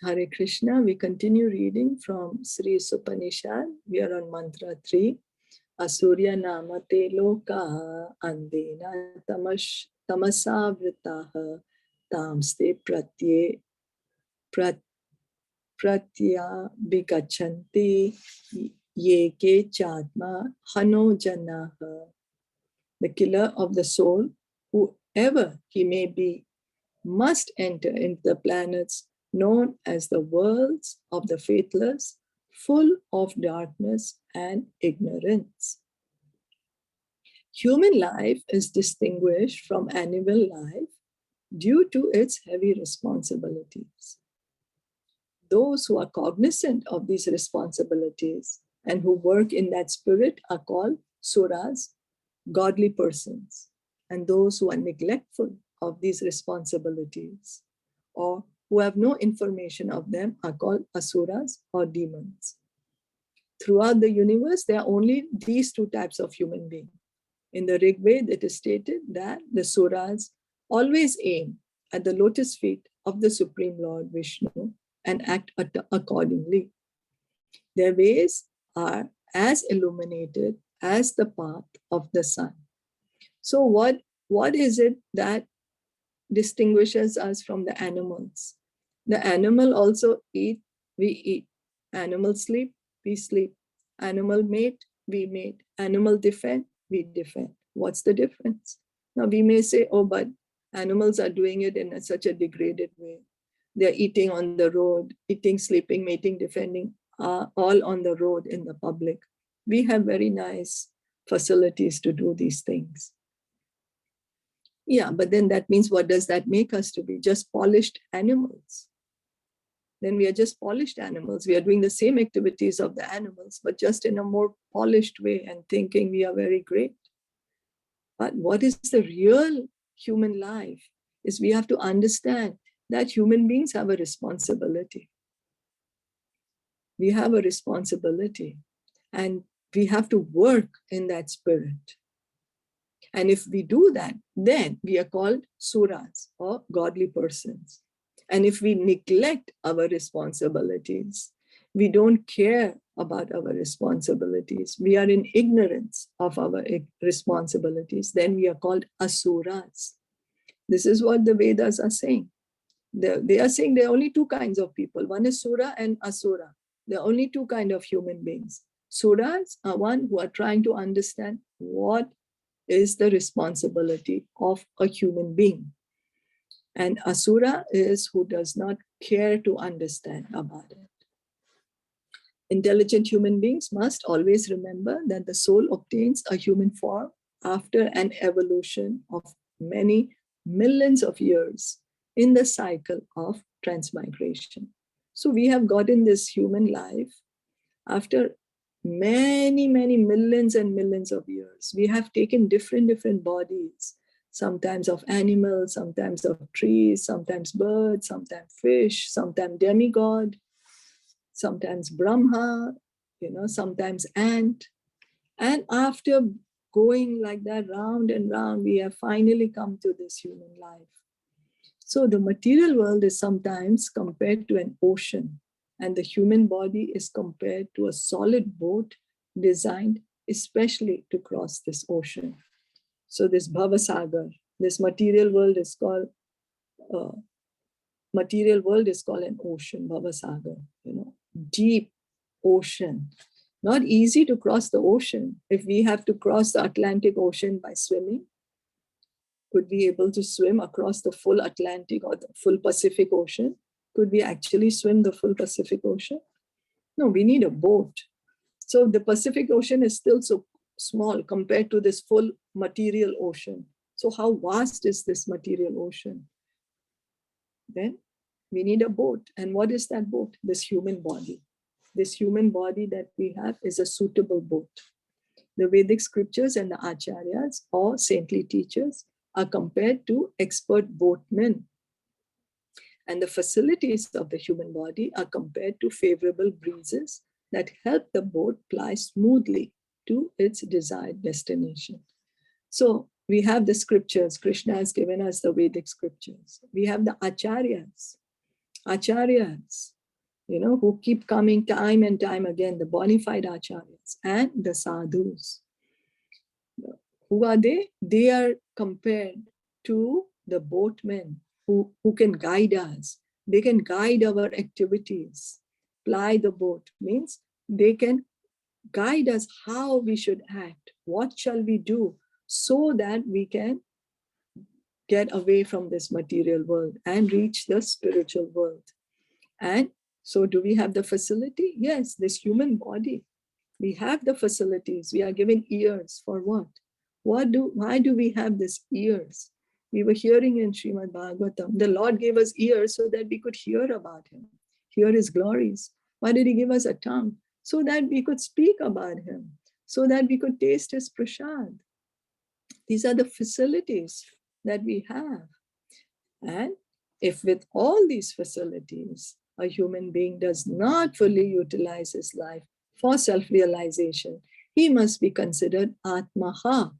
Hare Krishna. We continue reading from Sri Supanishad. We are on mantra 3. Asurya namate loka andena tamasa vritaha tamste pratya bigachanti yeke chatma hano janaha. The killer of the soul, whoever he may be, must enter into the planets known as the worlds of the faithless, full of darkness and ignorance. Human life is distinguished from animal life due to its heavy responsibilities. Those who are cognizant of these responsibilities and who work in that spirit are called suras, godly persons. And those who are neglectful of these responsibilities or who have no information of them are called asuras or demons. Throughout the universe, there are only these two types of human beings. In the Rig Veda, it is stated that the suras always aim at the lotus feet of the Supreme Lord Vishnu and act accordingly. Their ways are as illuminated as the path of the sun. So what is it that distinguishes us from the animals? The animal also eat, we eat. Animal sleep, we sleep. Animal mate, we mate. Animal defend, we defend. What's the difference? Now we may say, oh, but animals are doing it in such a degraded way. They're eating on the road, eating, sleeping, mating, defending, all on the road in the public. We have very nice facilities to do these things. Yeah, but then that means what does that make us to be? Just polished animals. Then we are just polished animals. We are doing the same activities of the animals, but just in a more polished way and thinking we are very great. But what is the real human life is we have to understand that human beings have a responsibility. We have a responsibility and we have to work in that spirit. And if we do that, then we are called suras or godly persons. And if we neglect our responsibilities, we don't care about our responsibilities, we are in ignorance of our responsibilities, then we are called asuras. This is what the Vedas are saying. They are saying there are only two kinds of people. One is sura and asura. There are only two kinds of human beings. Suras are one who are trying to understand what is the responsibility of a human being. And asura is who does not care to understand about it. Intelligent human beings must always remember that the soul obtains a human form after an evolution of many millions of years in the cycle of transmigration. So we have gotten this human life after many, many millions and millions of years. We have taken different bodies, sometimes of animals, sometimes of trees, sometimes birds, sometimes fish, sometimes demigod, sometimes Brahma, sometimes ant. And after going like that round and round, we have finally come to this human life. So the material world is sometimes compared to an ocean, and the human body is compared to a solid boat designed especially to cross this ocean. So this Bhavasagar, this material world is called an ocean, Bhavasagar, deep ocean. Not easy to cross the ocean. If we have to cross the Atlantic Ocean by swimming, could we be able to swim across the full Atlantic or the full Pacific Ocean? Could we actually swim the full Pacific Ocean? No, we need a boat. So the Pacific Ocean is still so small compared to this full material ocean. So how vast is this material ocean? Then we need a boat. And what is that boat? This human body. This human body that we have is a suitable boat. The Vedic scriptures and the acharyas or saintly teachers are compared to expert boatmen. And the facilities of the human body are compared to favorable breezes that help the boat ply smoothly to its desired destination. So we have the scriptures. Krishna has given us the Vedic scriptures. We have the acharyas. Acharyas who keep coming time and time again, the bona fide acharyas and the sadhus. Who are they? They are compared to the boatmen who can guide us. They can guide our activities. Ply the boat means they can guide us how we should act. What shall we do so that we can get away from this material world and reach the spiritual world? And so do we have the facility? Yes, this human body. We have the facilities. We are given ears for what? Why do we have these ears? We were hearing in Srimad Bhagavatam, the Lord gave us ears so that we could hear about him, hear his glories. Why did he give us a tongue? So that we could speak about him, so that we could taste his prasad. These are the facilities that we have. And if with all these facilities, a human being does not fully utilize his life for self-realization, he must be considered Atmaha,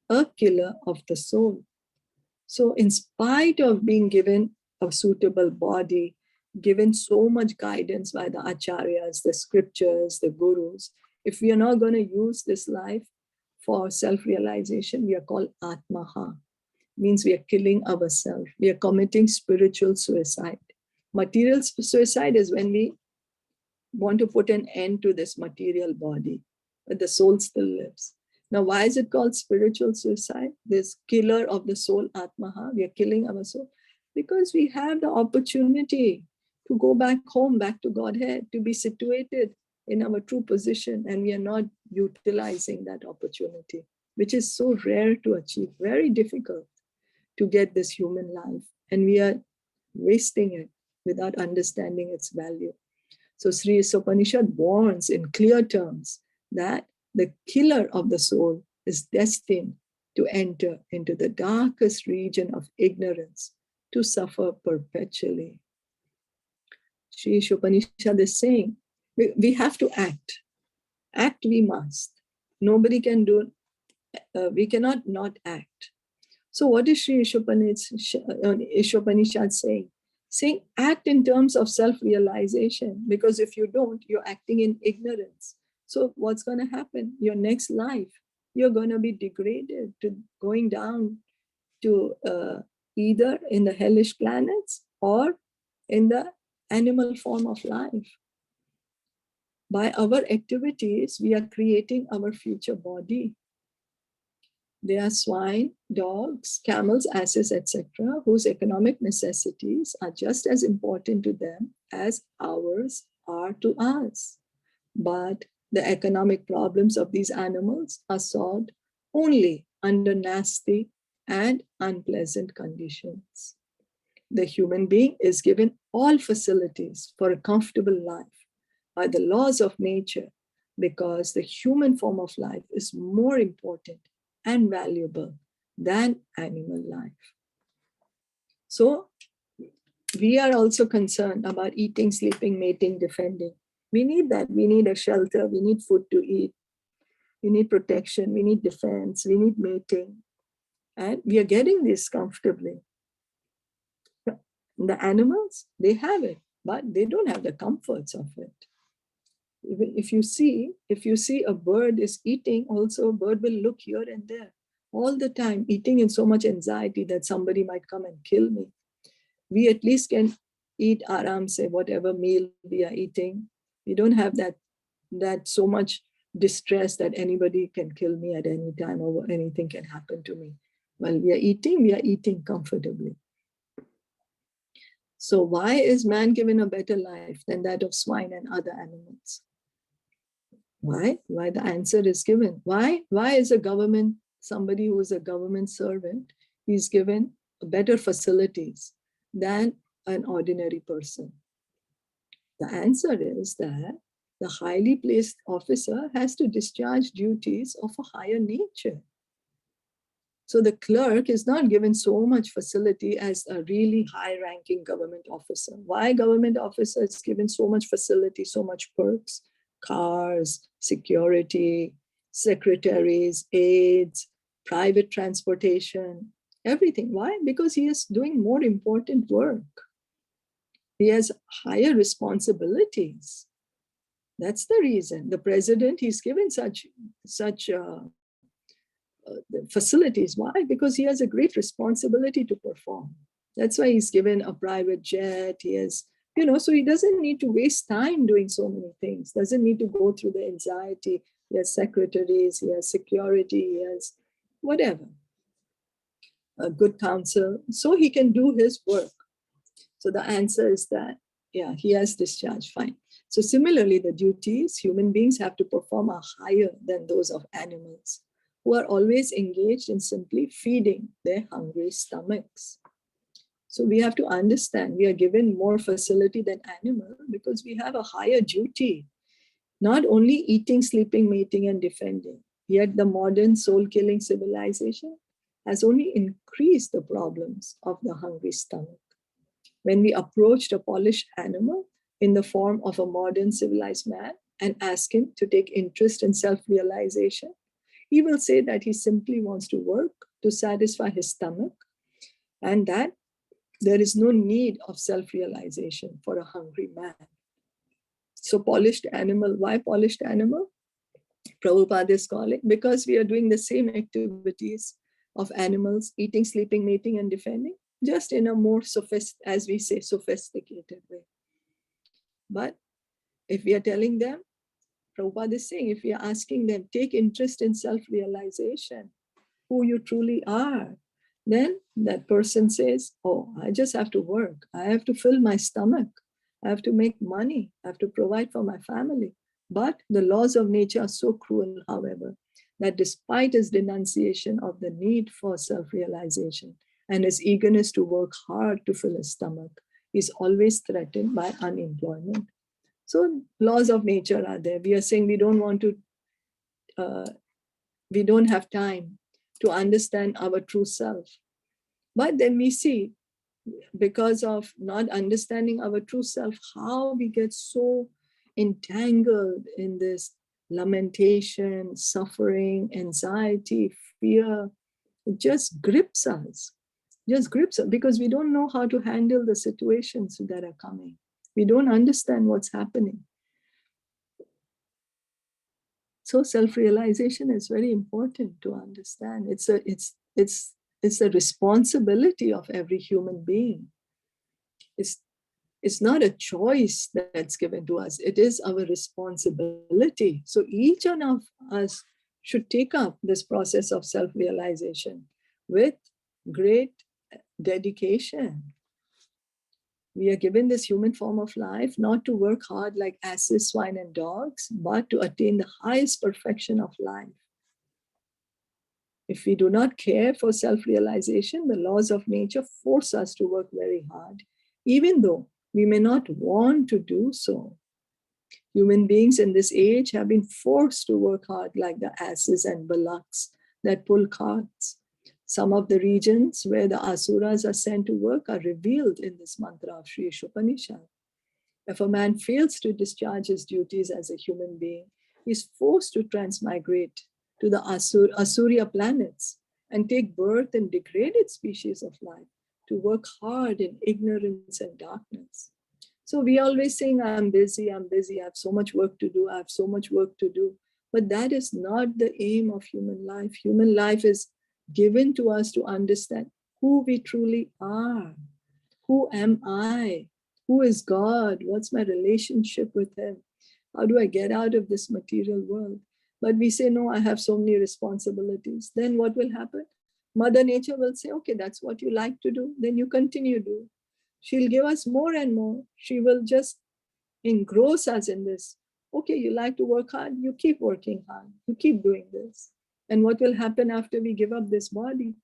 a killer of the soul. So in spite of being given a suitable body, given so much guidance by the acharyas, the scriptures, the gurus, if we are not going to use this life for self-realization, we are called Atmaha. Means we are killing ourselves. We are committing spiritual suicide. Material suicide is when we want to put an end to this material body, but the soul still lives. Now, why is it called spiritual suicide? This killer of the soul, Atmaha, we are killing our soul because we have the opportunity to go back home, back to Godhead, to be situated in our true position, and we are not utilizing that opportunity, which is so rare to achieve, very difficult to get this human life, and we are wasting it without understanding its value. So Sri Isopanishad warns in clear terms that the killer of the soul is destined to enter into the darkest region of ignorance, to suffer perpetually. Sri Isopanishad is saying, we have to act. Act we must. Nobody can do, we cannot not act. So what is Sri Ishopanishad saying? Saying act in terms of self-realization, because if you don't, you're acting in ignorance. So what's going to happen? Your next life, you're going to be degraded to going down to either in the hellish planets or in the animal form of life. By our activities, we are creating our future body. They are swine, dogs, camels, asses, etc., whose economic necessities are just as important to them as ours are to us. But the economic problems of these animals are solved only under nasty and unpleasant conditions. The human being is given all facilities for a comfortable life by the laws of nature, because the human form of life is more important and valuable than animal life. So we are also concerned about eating, sleeping, mating, defending. We need that. We need a shelter. We need food to eat. We need protection. We need defense. We need mating. And we are getting this comfortably. The animals, they have it, but they don't have the comforts of it. If you see a bird is eating, also a bird will look here and there all the time, eating in so much anxiety that somebody might come and kill me. We at least can eat aram se, whatever meal we are eating. We don't have that so much distress that anybody can kill me at any time or anything can happen to me. While we are eating comfortably. So why is man given a better life than that of swine and other animals? Why? Why? The answer is given. Why? Why is a government, somebody who is a government servant, he's given better facilities than an ordinary person? The answer is that the highly placed officer has to discharge duties of a higher nature. So the clerk is not given so much facility as a really high-ranking government officer. Why government officer is given so much facility, so much perks? Cars, security, secretaries, aides, private transportation, everything. Why? Because he is doing more important work. He has higher responsibilities. That's the reason. The president, he's given such facilities. Why? Because he has a great responsibility to perform. That's why he's given a private jet. He has, so he doesn't need to waste time doing so many things, doesn't need to go through the anxiety. He has secretaries, he has security, he has whatever, a good counsel, so he can do his work. So the answer is that, yeah, he has discharged, fine. So similarly, the duties human beings have to perform are higher than those of animals, who are always engaged in simply feeding their hungry stomachs. So we have to understand we are given more facility than animal because we have a higher duty, not only eating, sleeping, mating, and defending. Yet the modern soul-killing civilization has only increased the problems of the hungry stomach. When we approached a polished animal in the form of a modern civilized man and ask him to take interest in self-realization, he will say that he simply wants to work to satisfy his stomach and that there is no need of self-realization for a hungry man. So polished animal, why polished animal? Prabhupada is calling because we are doing the same activities of animals, eating, sleeping, mating, and defending, just in a more sophisticated way. But if we are telling them, Prabhupada is saying, if we are asking them, take interest in self-realization, who you truly are, then that person says, oh, I just have to work. I have to fill my stomach. I have to make money. I have to provide for my family. But the laws of nature are so cruel, however, that despite his denunciation of the need for self-realization and his eagerness to work hard to fill his stomach, he's always threatened by unemployment. So laws of nature are there. We are saying we don't want to, we don't have time to understand our true self. But then we see, because of not understanding our true self, how we get so entangled in this lamentation, suffering, anxiety, fear. It just grips us, because we don't know how to handle the situations that are coming. We don't understand what's happening. So self-realization is very important to understand. It's a responsibility of every human being. It's not a choice that's given to us. It is our responsibility. So each one of us should take up this process of self-realization with great dedication. We are given this human form of life not to work hard like asses, swine, and dogs, but to attain the highest perfection of life. If we do not care for self-realization, the laws of nature force us to work very hard, even though we may not want to do so. Human beings in this age have been forced to work hard like the asses and bullocks that pull carts. Some of the regions where the asuras are sent to work are revealed in this mantra of Sri Ishopanishad. If a man fails to discharge his duties as a human being, he is forced to transmigrate to the Asurya planets and take birth in degraded species of life to work hard in ignorance and darkness. So we always saying, I'm busy, I have so much work to do, I have so much work to do. But that is not the aim of human life. Human life is given to us to understand who we truly are. Who am I? Who is God? What's my relationship with him? How do I get out of this material world? But we say, no, I have so many responsibilities. Then what will happen? Mother Nature will say, okay, that's what you like to do. Then you continue to do. She'll give us more and more. She will just engross us in this. Okay, you like to work hard, you keep working hard. You keep doing this. And what will happen after we give up this body?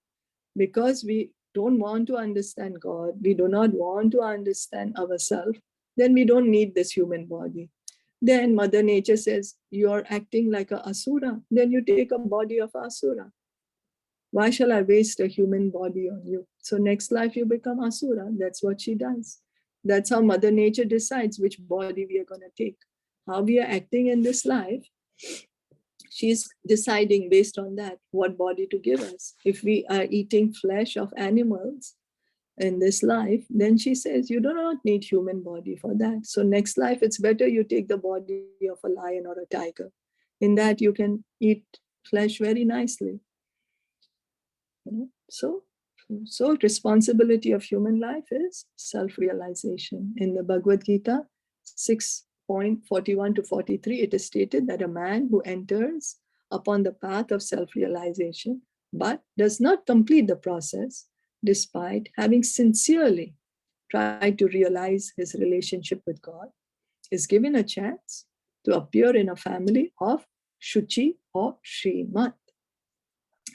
Because we don't want to understand God, we do not want to understand ourselves, then we don't need this human body. Then Mother Nature says, you're acting like an asura. Then you take a body of asura. Why shall I waste a human body on you? So next life you become asura. That's what she does. That's how Mother Nature decides which body we are going to take. How we are acting in this life, she's deciding based on that what body to give us. If we are eating flesh of animals in this life, then she says, you do not need human body for that. So next life, it's better you take the body of a lion or a tiger. In that you can eat flesh very nicely. So responsibility of human life is self-realization. In the Bhagavad Gita 6.41 to 43, it is stated that a man who enters upon the path of self-realization but does not complete the process despite having sincerely tried to realize his relationship with God is given a chance to appear in a family of Shuchi or Srimat.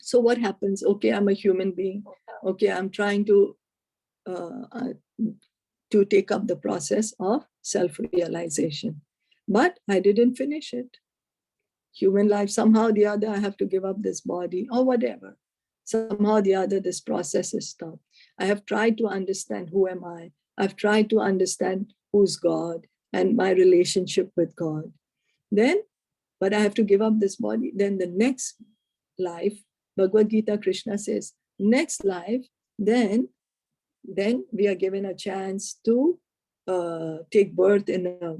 So what happens? Okay, I'm a human being. Okay, I'm trying to take up the process of self-realization, but I didn't finish it. Human life, somehow or the other, I have to give up this body or whatever. Somehow or the other, this process is stopped. I have tried to understand who am I. I've tried to understand who's God and my relationship with God. Then, but I have to give up this body. Then the next life, Bhagavad Gita, Krishna says, next life, then we are given a chance to take birth in a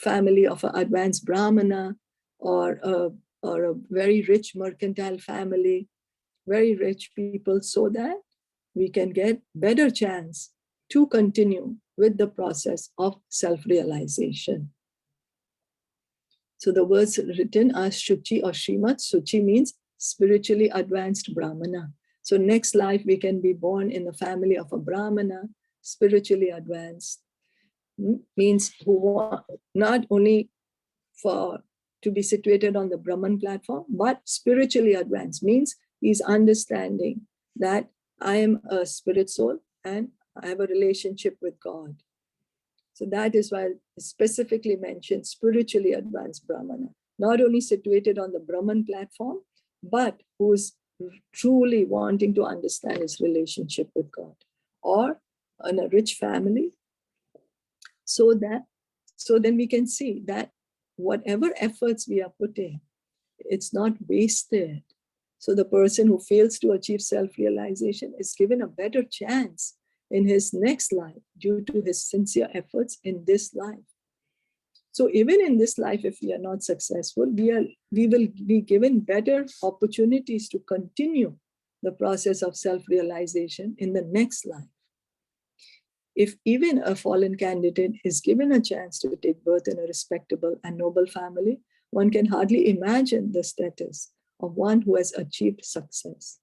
family of an advanced Brahmana or a very rich mercantile family, very rich people, so that we can get better chance to continue with the process of self-realization. So the words written are Shuchi or Srimat. Shuchi means spiritually advanced Brahmana. So next life we can be born in the family of a Brahmana, spiritually advanced. Means who not only for to be situated on the Brahman platform, but spiritually advanced, means he's understanding that I am a spirit soul and I have a relationship with God. So that is why it's specifically mentioned spiritually advanced Brahmana, not only situated on the Brahman platform, but who's truly wanting to understand his relationship with God, or in a rich family, so then we can see that whatever efforts we are putting, it's not wasted. So the person who fails to achieve self-realization is given a better chance in his next life due to his sincere efforts in this life. So even in this life, if we are not successful, we will be given better opportunities to continue the process of self-realization in the next life. If even a fallen candidate is given a chance to take birth in a respectable and noble family, one can hardly imagine the status of one who has achieved success.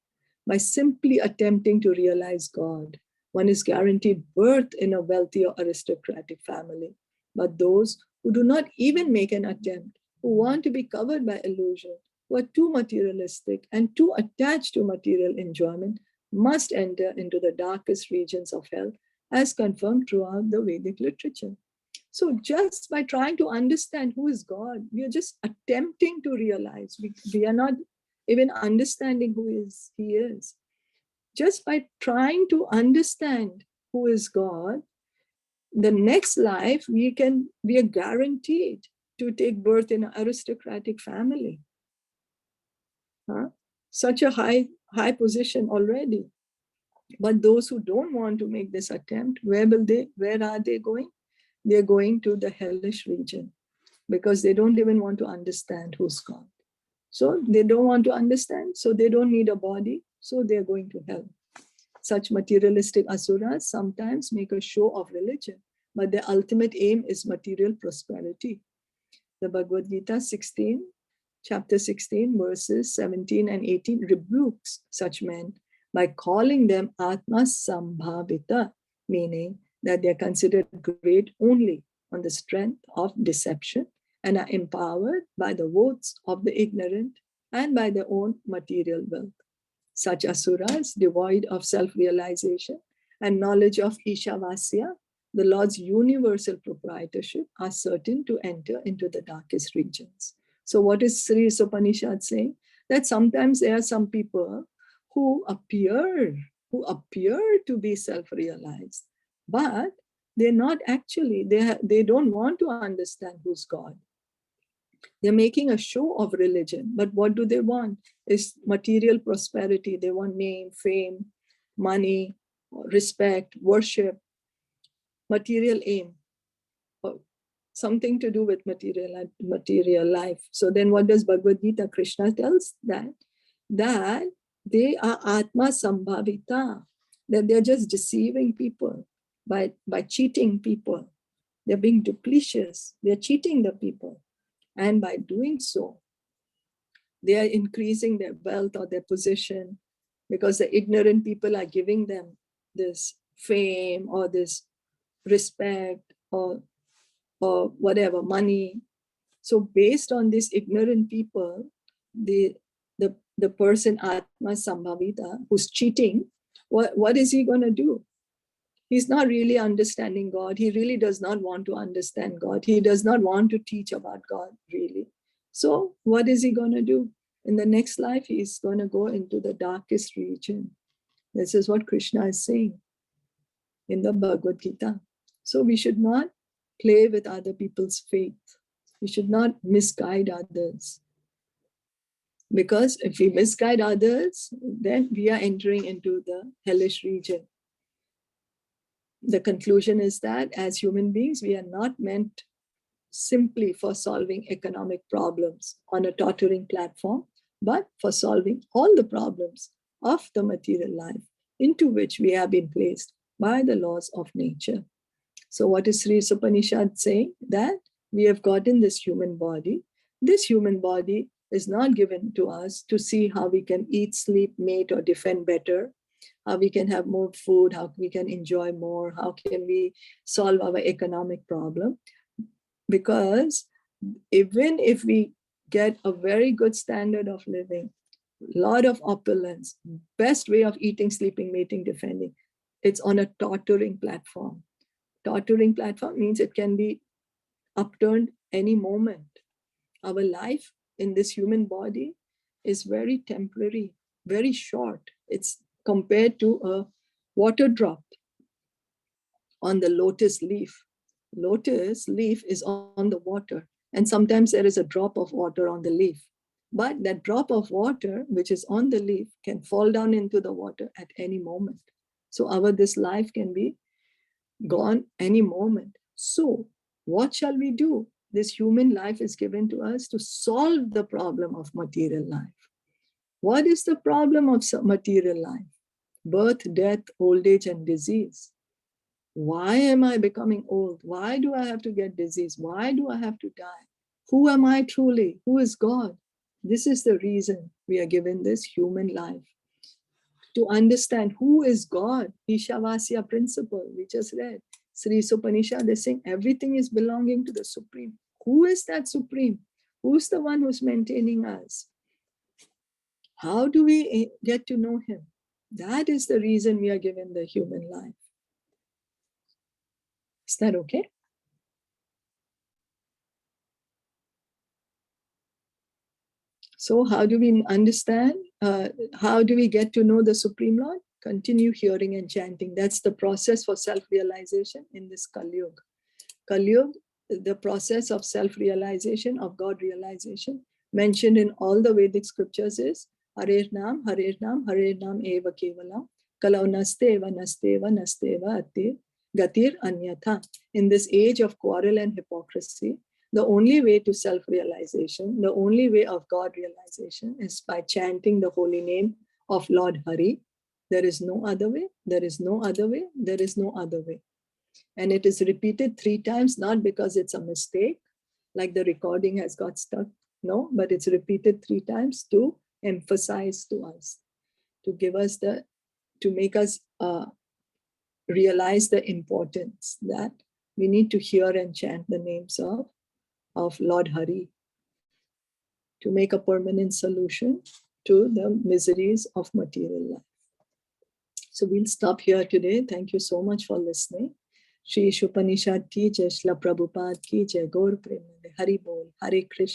By simply attempting to realize God, one is guaranteed birth in a wealthy or aristocratic family. But those who do not even make an attempt, who want to be covered by illusion, who are too materialistic and too attached to material enjoyment, must enter into the darkest regions of hell, as confirmed throughout the Vedic literature. So just by trying to understand who is God, we are just attempting to realize. We are not even understanding who He is. Just by trying to understand who is God, the next life we are guaranteed to take birth in an aristocratic family. Such a high position already. But those who don't want to make this attempt, where are they going? They're going to the hellish region, because they don't even want to understand who's God. So they don't want to understand, so they don't need a body, so they're going to hell. Such materialistic asuras sometimes make a show of religion, but their ultimate aim is material prosperity. The Bhagavad Gita chapter 16, verses 17 and 18 rebukes such men by calling them Atma Sambhavita, meaning that they are considered great only on the strength of deception and are empowered by the votes of the ignorant and by their own material wealth. Such asuras, devoid of self-realization and knowledge of Ishavasya, the Lord's universal proprietorship, are certain to enter into the darkest regions. So what is Sri Upanishad saying? That sometimes there are some people who appear to be self-realized, but they're not actually, they don't want to understand who's God. They're making a show of religion, but what do they want? Is material prosperity. They want name, fame, money, respect, worship, material aim, or something to do with material life. So then what does Bhagavad Gita? Krishna tells that they are Atma Sambhavita, that they're just deceiving people by cheating people. They're being duplicitous. They're cheating the people. And by doing so, they are increasing their wealth or their position, because the ignorant people are giving them this fame or this respect or whatever, money. So based on these ignorant people, the person Atma Sambhavita who's cheating, what is he going to do? He's not really understanding God. He really does not want to understand God. He does not want to teach about God, really. So what is he going to do? In the next life, he's going to go into the darkest region. This is what Krishna is saying in the Bhagavad Gita. So we should not play with other people's faith. We should not misguide others. Because if we misguide others, then we are entering into the hellish region. The conclusion is that as human beings, we are not meant simply for solving economic problems on a tottering platform, but for solving all the problems of the material life into which we have been placed by the laws of nature. So what is Sri Upanishad saying? That we have gotten this human body. This human body is not given to us to see how we can eat, sleep, mate, or defend better, how we can have more food, how we can enjoy more, how can we solve our economic problem. Because even if we get a very good standard of living, lot of opulence, best way of eating, sleeping, mating, defending, it's on a tottering platform. Tottering platform means it can be upturned any moment. Our life in this human body is very temporary, very short. It's compared to a water drop on the lotus leaf. Lotus leaf is on the water, and sometimes there is a drop of water on the leaf. But that drop of water, which is on the leaf, can fall down into the water at any moment. So this life can be gone any moment. So what shall we do? This human life is given to us to solve the problem of material life. What is the problem of material life? Birth, death, old age, and disease. Why am I becoming old? Why do I have to get disease? Why do I have to die? Who am I truly? Who is God? This is the reason we are given this human life. To understand who is God, Ishavasya principle, we just read. Sri Upanishad is saying everything is belonging to the Supreme. Who is that Supreme? Who's the one who's maintaining us? How do we get to know him? That is the reason we are given the human life. Is that okay? So how do we understand? How do we get to know the Supreme Lord? Continue hearing and chanting. That's the process for self-realization in this Kali Yuga. Kali Yuga, the process of self-realization, of God realization, mentioned in all the Vedic scriptures is Harer Nam, Harer Nam, Harer Nam Eva Kevalam, Kalau Nasteva, Nasteva, Nasteva Ati, Gatir Anyatha. In this age of quarrel and hypocrisy, the only way to self-realization, the only way of God realization is by chanting the holy name of Lord Hari. There is no other way, there is no other way, there is no other way. And it is repeated 3 times, not because it's a mistake, like the recording has got stuck, no, but it's repeated 3 times to emphasize to us, to give us to make us realize the importance that we need to hear and chant the names of Lord Hari to make a permanent solution to the miseries of material life. So we'll stop here today. Thank you so much for listening. Shri Upanishad ki jai, Shla Prabhupada ki jai, Gaur Premanande, Hari Bol, Hare Krishna.